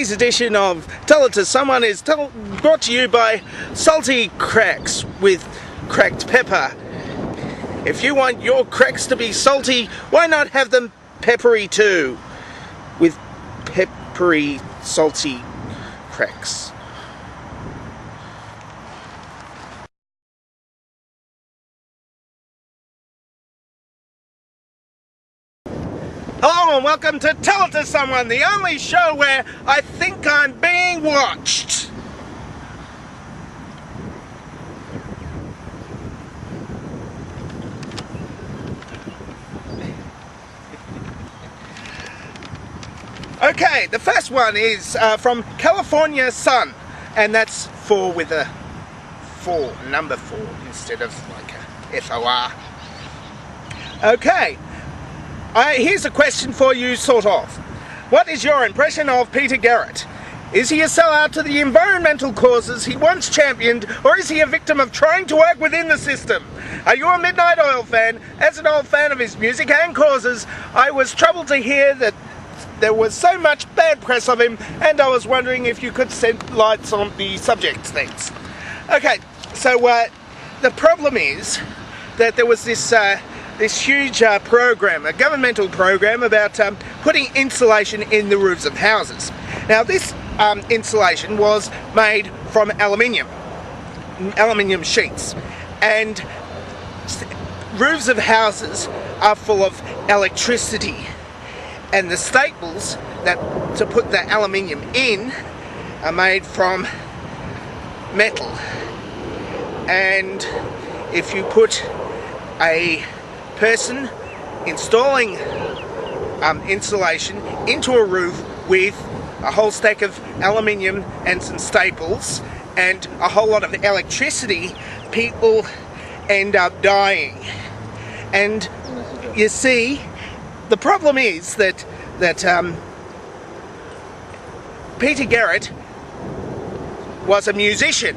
Today's edition of Tell It to Someone is brought to you by Salty Cracks with cracked pepper. If you want your cracks to be salty, why not have them peppery too? With peppery, salty cracks. Hello and welcome to Tell It to Someone, the only show where I think I'm being watched. Okay, the first one is from California Sun, and that's 4 with a 4, number 4, instead of like a F-O-R. Okay. Here's a question for you, sort of. What is your impression of Peter Garrett? Is he a sellout to the environmental causes he once championed, or is he a victim of trying to work within the system? Are you a Midnight Oil fan? As an old fan of his music and causes, I was troubled to hear that there was so much bad press of him, and I was wondering if you could shed lights on the subject. Thanks. Okay, so the problem is that there was this huge program, a governmental program about putting insulation in the roofs of houses. Now this insulation was made from aluminium sheets, and roofs of houses are full of electricity, and the staples that to put the aluminium in are made from metal, and if you put a person installing insulation into a roof with a whole stack of aluminium and some staples and a whole lot of electricity, people end up dying. And you see, the problem is that Peter Garrett was a musician,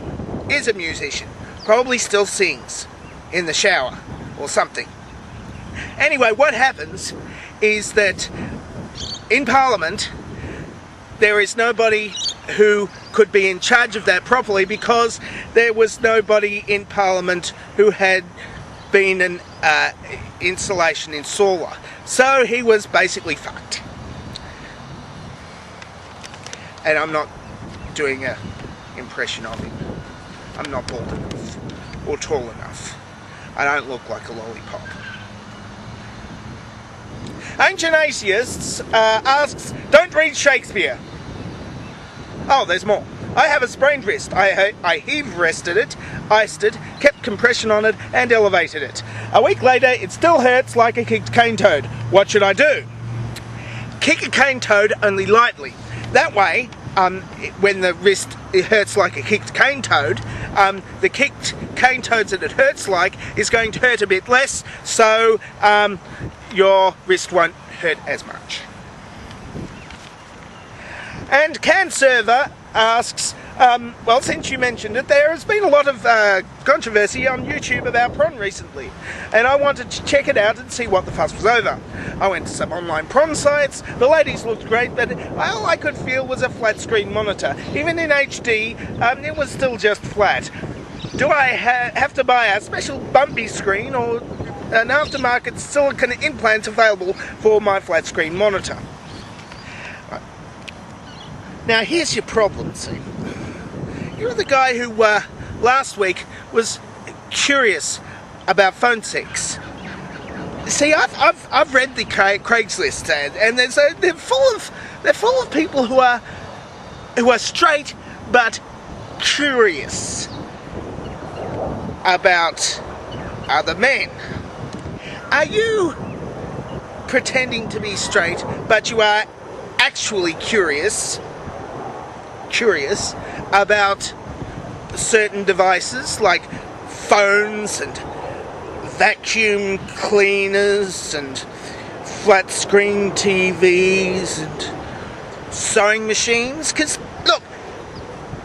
is a musician, probably still sings in the shower or something. Anyway, what happens is that in Parliament there is nobody who could be in charge of that properly, because there was nobody in Parliament who had been an insulation installer. So he was basically fucked. And I'm not doing an impression of him. I'm not bald enough or tall enough. I don't look like a lollipop. Ancient Atheists asks, don't read Shakespeare. Oh, there's more. I have a sprained wrist. I heave rested it, iced it, kept compression on it, and elevated it. A week later, it still hurts like a kicked cane toad. What should I do? Kick a cane toad only lightly. That way, when the wrist hurts like a kicked cane toad, the kicked cane toads that it hurts like is going to hurt a bit less, so your wrist won't hurt as much. And CanServer asks, well, since you mentioned it, there has been a lot of controversy on YouTube about Pron recently, and I wanted to check it out and see what the fuss was over. I went to some online Pron sites. The ladies looked great, but all I could feel was a flat screen monitor. Even in HD, it was still just flat. Do I have to buy a special bumpy screen or an aftermarket silicone implant available for my flat screen monitor? Now here's your problem, see. You're the guy who last week was curious about phone sex. See, I've read the Craigslist ad, and they're full of people who are straight but curious about other men. Are you pretending to be straight, but you are actually curious about certain devices like phones and vacuum cleaners and flat screen TVs and sewing machines? Because look,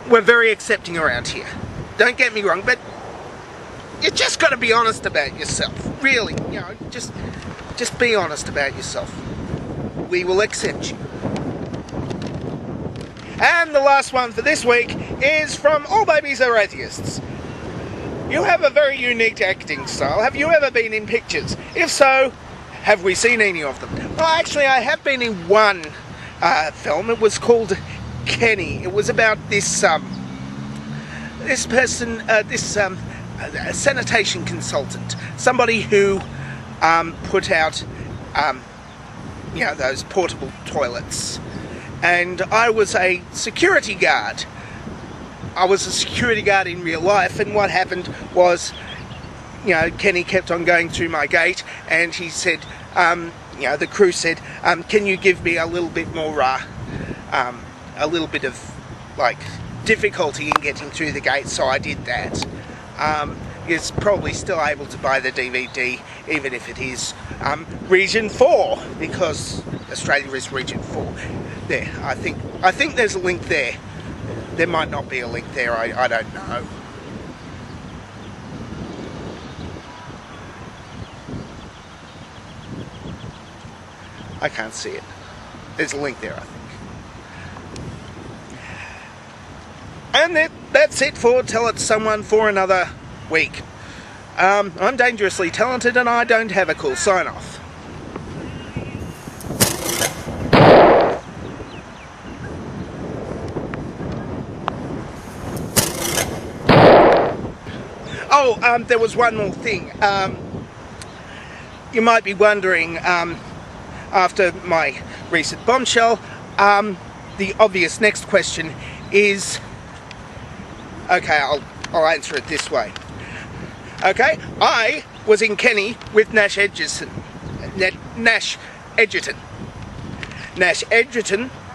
we're very accepting around here, don't get me wrong, but you just got to be honest about yourself. Really, just be honest about yourself. We will accept you. the last one for this week is from All Babies Are Atheists. You have a very unique acting style. Have you ever been in pictures? If so, have we seen any of them? Well, actually, I have been in one film. It was called Kenny. It was about this sanitation consultant, somebody who put out those portable toilets, and I was a security guard. I was a security guard in real life, and what happened was, Kenny kept on going through my gate, and he said, the crew said, can you give me a little bit more, a little bit of, difficulty in getting through the gate, so I did that. You're probably still able to buy the DVD, even if it is Region 4, because Australia is Region 4. There, I think there's a link there. There might not be a link there, I don't know. I can't see it. There's a link there, I think. And that's it for Tell It to Someone for another week. I'm dangerously talented and I don't have a cool sign-off. Oh, there was one more thing. You might be wondering, after my recent bombshell, the obvious next question is, okay, I'll answer it this way. Okay, I was in Kenny with Nash Edgerton. Nash Edgerton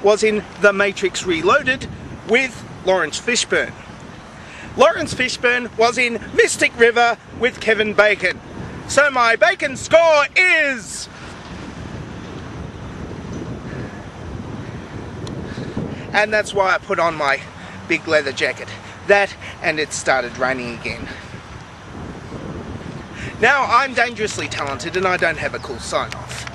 was in The Matrix Reloaded with Lawrence Fishburne. Lawrence Fishburne was in Mystic River with Kevin Bacon. So my Bacon score is... And that's why I put on my big leather jacket. That, and it started raining again. Now I'm dangerously talented and I don't have a cool sign-off.